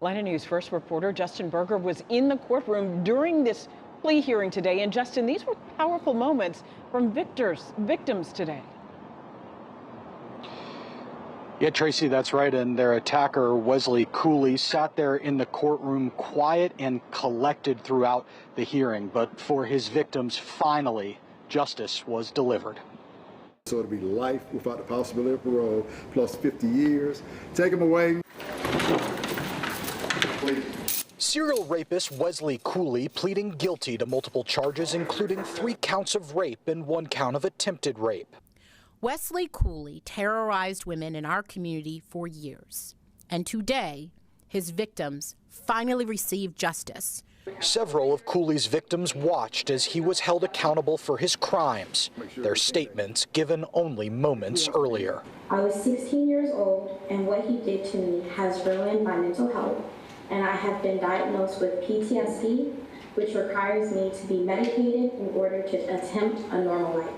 Atlanta News First reporter Justin Berger was in the courtroom during this plea hearing today. And Justin, these were powerful moments from victims today. Yeah, Tracy, that's right. And their attacker, Wesley Cooley, sat there in the courtroom quiet and collected throughout the hearing. But for his victims, finally, justice was delivered. So it'll be life without the possibility of parole, plus 50 years. Take him away. Please. Serial rapist Wesley Cooley pleading guilty to multiple charges, including 3 counts of rape and 1 count of attempted rape. Wesley Cooley terrorized women in our community for years. And today, his victims finally received justice. Several of Cooley's victims watched as he was held accountable for his crimes, their statements given only moments earlier. I was 16 years old, and what he did to me has ruined my mental health, and I have been diagnosed with PTSD, which requires me to be medicated in order to attempt a normal life.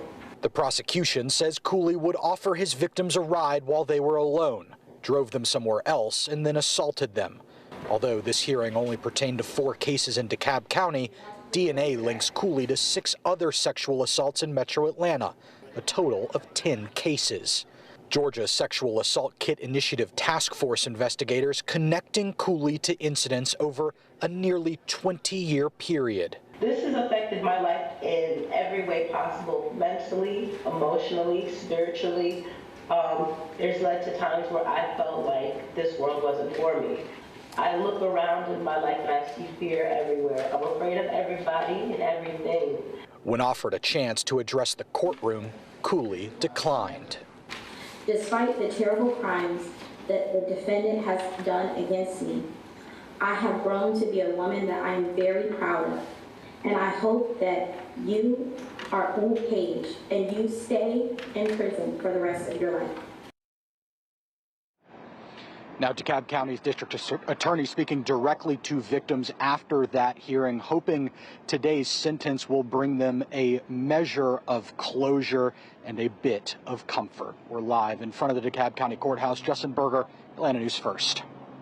The prosecution says Cooley would offer his victims a ride while they were alone, drove them somewhere else, and then assaulted them. Although this hearing only pertained to 4 cases in DeKalb County, DNA links Cooley to 6 other sexual assaults in metro Atlanta, a total of 10 cases. Georgia Sexual Assault Kit Initiative Task Force investigators connecting Cooley to incidents over a nearly 20-year period. This has affected my life in every way possible, mentally, emotionally, spiritually. There's led to times where I felt like this world wasn't for me. I look around in my life and I see fear everywhere. I'm afraid of everybody and everything. When offered a chance to address the courtroom, Cooley declined. Despite the terrible crimes that the defendant has done against me, I have grown to be a woman that I am very proud of. And I hope that you are on page and you stay in prison for the rest of your life. Now, DeKalb County's district attorney speaking directly to victims after that hearing, hoping today's sentence will bring them a measure of closure and a bit of comfort. We're live in front of the DeKalb County Courthouse. Justin Berger, Atlanta News First.